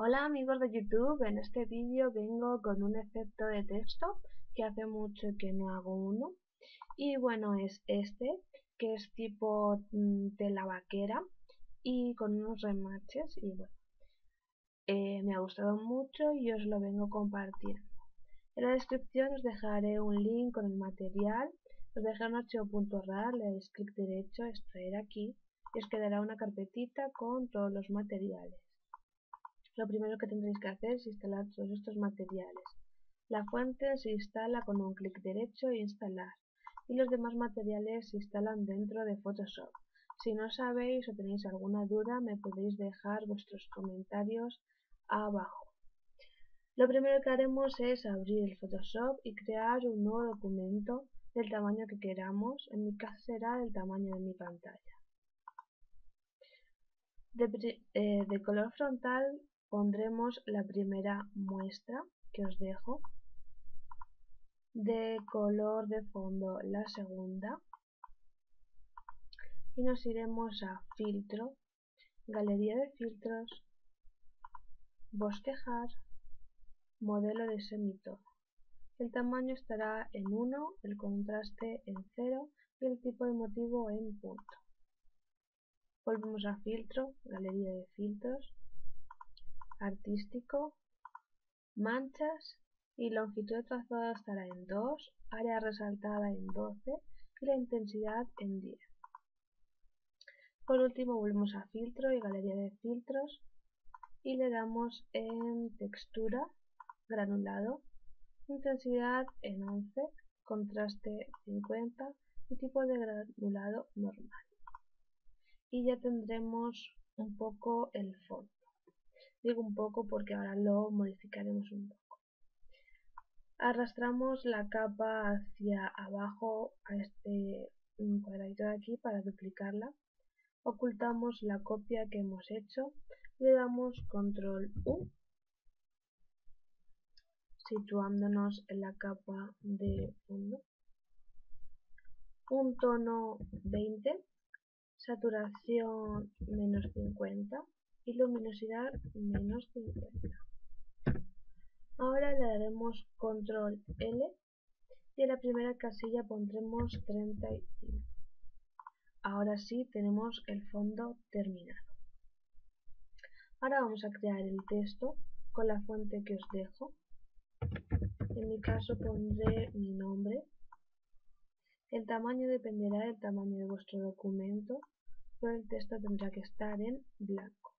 Hola amigos de YouTube, en este vídeo vengo con un efecto de texto que hace mucho que no hago uno y bueno, es este que es tipo tela vaquera y con unos remaches y bueno, me ha gustado mucho y os lo vengo compartiendo. En la descripción os dejaré un link con el material, os dejaré un archivo.rar, le dais clic derecho, extraer aquí y os quedará una carpetita con todos los materiales. Lo primero que tendréis que hacer es instalar todos estos materiales. La fuente se instala con un clic derecho e instalar, y los demás materiales se instalan dentro de Photoshop. Si no sabéis o tenéis alguna duda, me podéis dejar vuestros comentarios abajo. Lo primero que haremos es abrir el Photoshop y crear un nuevo documento del tamaño que queramos. En mi caso será del tamaño de mi pantalla. De color frontal pondremos la primera muestra que os dejo, de color de fondo la segunda y nos iremos a filtro, galería de filtros, bosquejar, modelo de semitono. El tamaño estará en 1, el contraste en 0 y el tipo de motivo en punto. Volvemos a filtro, galería de filtros, artístico, manchas y longitud de trazado estará en 2, área resaltada en 12 y la intensidad en 10. Por último volvemos a filtro y galería de filtros y le damos en textura, granulado, intensidad en 11, contraste 50 y tipo de granulado normal. Y ya tendremos un poco el fondo. Digo un poco porque ahora lo modificaremos un poco. Arrastramos la capa hacia abajo a este cuadradito de aquí para duplicarla. Ocultamos la copia que hemos hecho. Le damos control U, situándonos en la capa de fondo. Un tono 20, saturación menos 50 y luminosidad menos 50. Ahora le daremos control L y en la primera casilla pondremos 35. Ahora sí tenemos el fondo terminado. Ahora vamos a crear el texto con la fuente que os dejo. En mi caso pondré mi nombre. El tamaño dependerá del tamaño de vuestro documento, pero el texto tendrá que estar en blanco.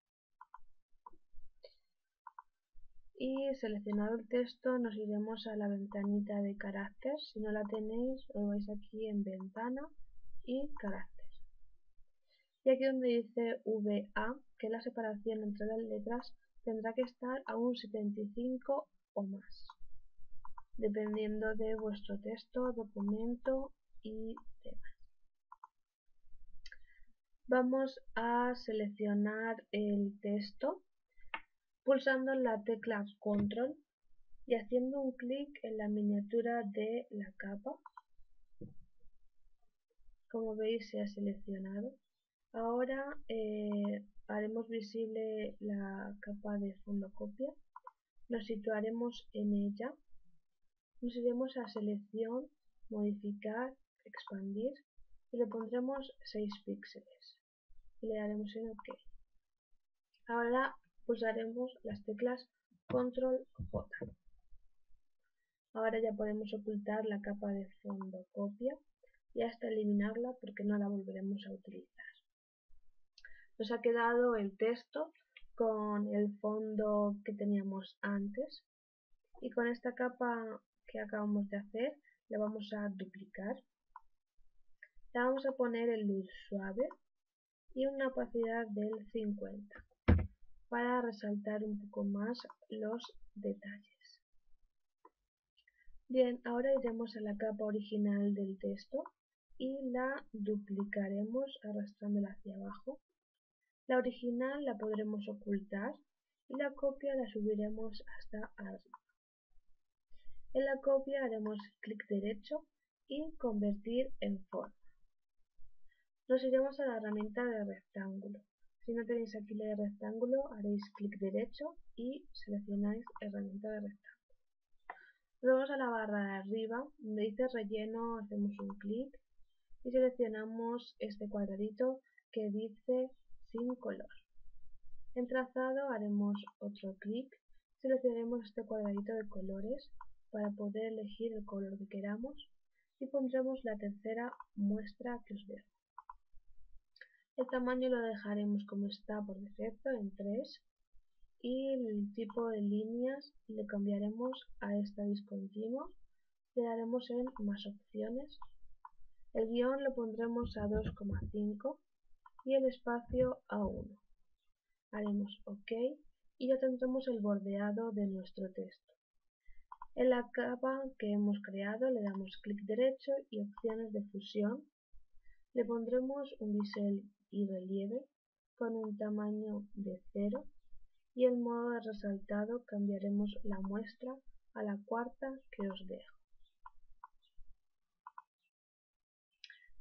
Y seleccionado el texto nos iremos a la ventanita de carácter. Si no la tenéis, os vais aquí en ventana y carácter. Y aquí donde dice VA, que la separación entre las letras tendrá que estar a un 75 o más, dependiendo de vuestro texto, documento y demás. Vamos a seleccionar el texto pulsando la tecla Control y haciendo un clic en la miniatura de la capa. Como veis se ha seleccionado. Ahora haremos visible la capa de fondo copia. Nos situaremos en ella. Nos iremos a selección, modificar, expandir y le pondremos 6 píxeles y le daremos en OK. Ahora pulsaremos las teclas Control J. Ahora ya podemos ocultar la capa de fondo copia y hasta eliminarla porque no la volveremos a utilizar. Nos ha quedado el texto con el fondo que teníamos antes y con esta capa que acabamos de hacer la vamos a duplicar. Le vamos a poner el luz suave y una opacidad del 50 para resaltar un poco más los detalles. Bien, ahora iremos a la capa original del texto y la duplicaremos arrastrándola hacia abajo. La original la podremos ocultar y la copia la subiremos hasta arriba. En la copia haremos clic derecho y convertir en forma. Nos iremos a la herramienta de rectángulo. Si no tenéis aquí la de rectángulo, haréis clic derecho y seleccionáis herramienta de rectángulo. Nos vamos a la barra de arriba, donde dice relleno, hacemos un clic y seleccionamos este cuadradito que dice sin color. En trazado haremos otro clic, seleccionaremos este cuadradito de colores para poder elegir el color que queramos y pondremos la tercera muestra que os dejo. El tamaño lo dejaremos como está por defecto en 3 y el tipo de líneas le cambiaremos a esta discontinua, le daremos en más opciones. El guión lo pondremos a 2,5 y el espacio a 1. Haremos OK y ya tendremos el bordeado de nuestro texto. En la capa que hemos creado le damos clic derecho y opciones de fusión. Le pondremos un bisel y relieve con un tamaño de 0 y el modo de resaltado cambiaremos la muestra a la cuarta que os dejo.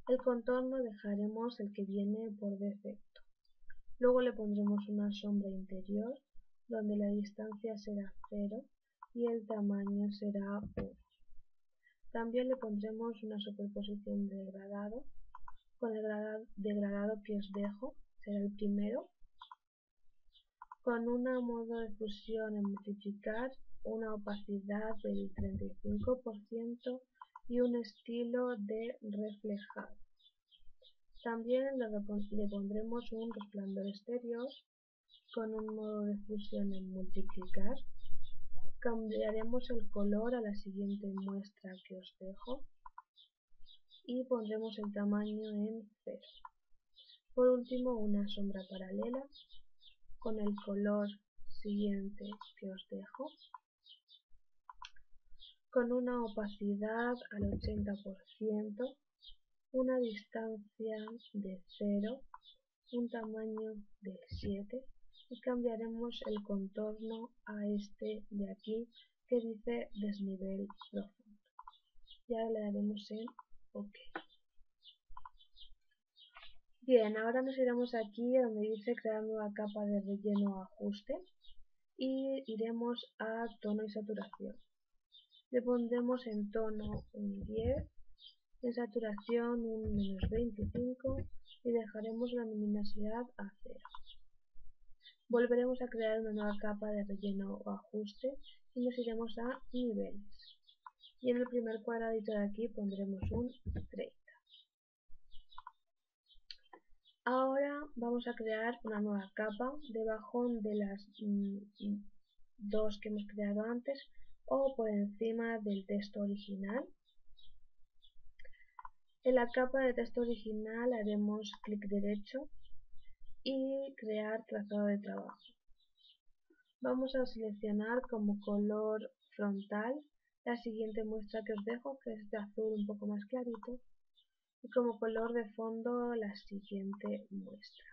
El contorno dejaremos el que viene por defecto. Luego le pondremos una sombra interior donde la distancia será 0 y el tamaño será 1. También le pondremos una superposición de degradado. Con el degradado que os dejo será el primero. Con un modo de fusión en multiplicar, una opacidad del 35% y un estilo de reflejado. También le pondremos un resplandor exterior con un modo de fusión en multiplicar. Cambiaremos el color a la siguiente muestra que os dejo y pondremos el tamaño en 0. Por último, una sombra paralela con el color siguiente que os dejo, con una opacidad al 80%, una distancia de 0, un tamaño de 7 y cambiaremos el contorno a este de aquí que dice desnivel profundo. Y ahora le daremos en OK. Bien, ahora nos iremos aquí donde dice crear nueva capa de relleno o ajuste y iremos a tono y saturación. Le pondremos en tono un 10, en saturación un -25 y dejaremos la luminosidad a 0. Volveremos a crear una nueva capa de relleno o ajuste y nos iremos a niveles. Y en el primer cuadradito de aquí pondremos un 30. Ahora vamos a crear una nueva capa debajo de las dos que hemos creado antes o por encima del texto original. En la capa de texto original haremos clic derecho y crear trazado de trabajo. Vamos a seleccionar como color frontal la siguiente muestra que os dejo, que es de azul un poco más clarito, y como color de fondo la siguiente muestra.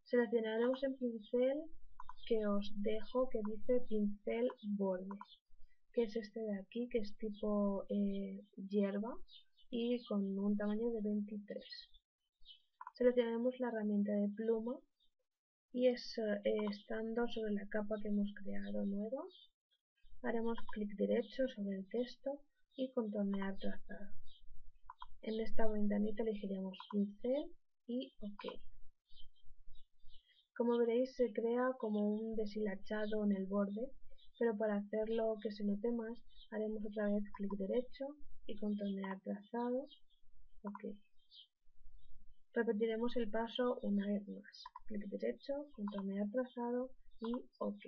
Seleccionaremos el pincel que os dejo que dice pincel borde, que es este de aquí, que es tipo hierba y con un tamaño de 23. Seleccionaremos la herramienta de pluma y estando sobre la capa que hemos creado nueva, haremos clic derecho sobre el texto y contornear trazado. En esta ventanita elegiremos pincel y OK. Como veréis se crea como un deshilachado en el borde, pero para hacerlo que se note más haremos otra vez clic derecho y contornear trazado, OK. Repetiremos el paso una vez más, clic derecho, contornear trazado y OK.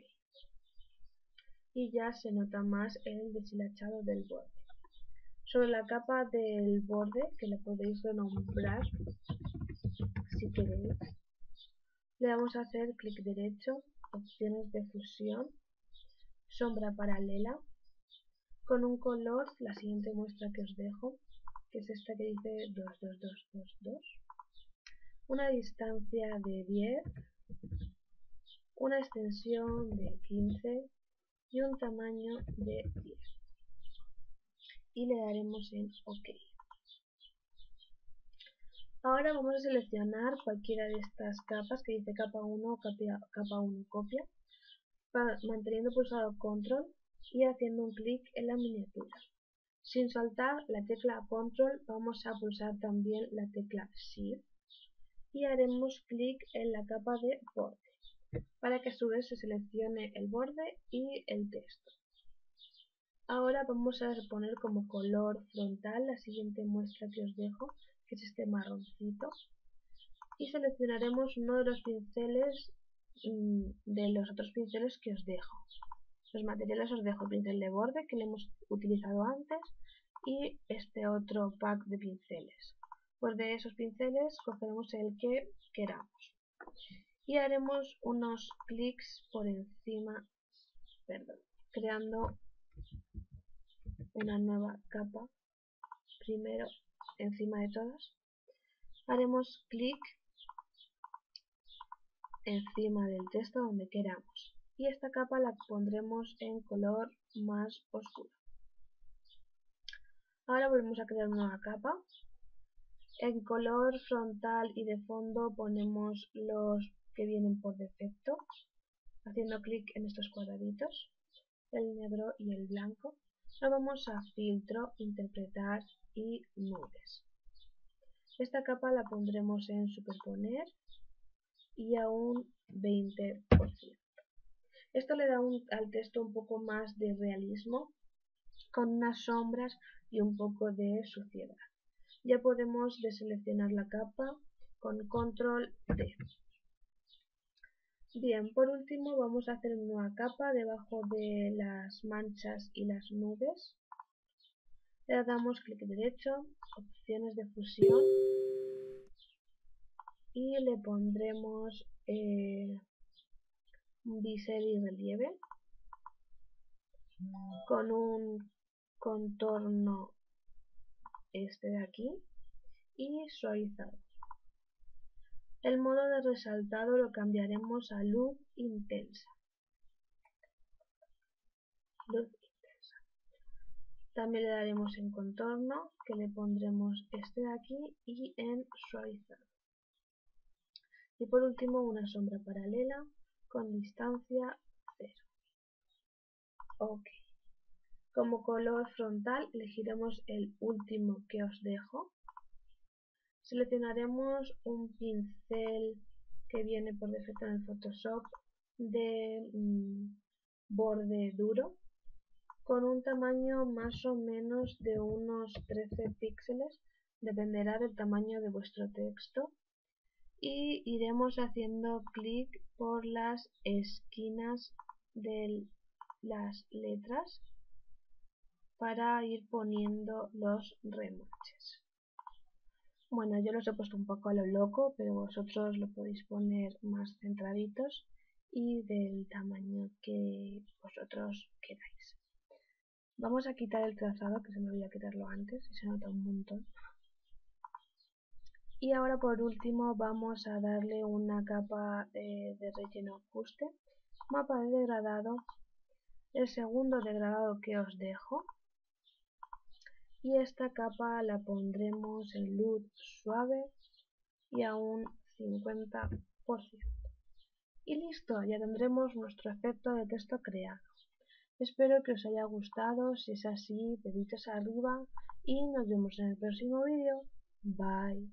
Y ya se nota más el deshilachado del borde. Sobre la capa del borde, que la podéis renombrar si queréis, le vamos a hacer clic derecho, opciones de fusión, sombra paralela, con un color, la siguiente muestra que os dejo, que es esta que dice 22222, una distancia de 10, una extensión de 15 y un tamaño de 10. Y le daremos en OK. Ahora vamos a seleccionar cualquiera de estas capas que dice capa 1 o capa 1 copia, manteniendo pulsado control y haciendo un clic en la miniatura. Sin soltar la tecla control vamos a pulsar también la tecla shift y haremos clic en la capa de borde para que a su vez se seleccione el borde y el texto. Ahora vamos a poner como color frontal la siguiente muestra que os dejo, que es este marroncito, y seleccionaremos uno de los pinceles de los otros pinceles que os dejo. Los materiales os dejo el pincel de borde que le hemos utilizado antes y este otro pack de pinceles. Pues de esos pinceles cogeremos el que queramos y haremos unos clics por encima, creando una nueva capa primero encima de todas. Haremos clic encima del texto donde queramos y esta capa la pondremos en color más oscuro. Ahora volvemos a crear una nueva capa. En color frontal y de fondo ponemos los que vienen por defecto, haciendo clic en estos cuadraditos, el negro y el blanco. Ahora vamos a filtro, interpretar y nubes. Esta capa la pondremos en superponer y a un 20%. Esto le da al texto un poco más de realismo, con unas sombras y un poco de suciedad. Ya podemos deseleccionar la capa con control D. Bien, por último vamos a hacer una nueva capa debajo de las manchas y las nubes. Le damos clic derecho, opciones de fusión y le pondremos bisel y relieve con un contorno este de aquí y suavizado. El modo de resaltado lo cambiaremos a luz intensa. También le daremos en contorno, que le pondremos este de aquí, y en suavizado. Y por último una sombra paralela con distancia 0. Ok. Como color frontal elegiremos el último que os dejo. Seleccionaremos un pincel que viene por defecto en el Photoshop de borde duro con un tamaño más o menos de unos 13 píxeles, dependerá del tamaño de vuestro texto, y iremos haciendo clic por las esquinas de las letras para ir poniendo los remaches. Bueno, yo los he puesto un poco a lo loco, pero vosotros lo podéis poner más centraditos y del tamaño que vosotros queráis. Vamos a quitar el trazado, que se me olvidó quitarlo antes y se nota un montón. Y ahora por último vamos a darle una capa de relleno ajuste, mapa de degradado, el segundo degradado que os dejo. Y esta capa la pondremos en luz suave y a un 50%. Y listo, ya tendremos nuestro efecto de texto creado. Espero que os haya gustado, si es así, deditos arriba y nos vemos en el próximo vídeo. Bye.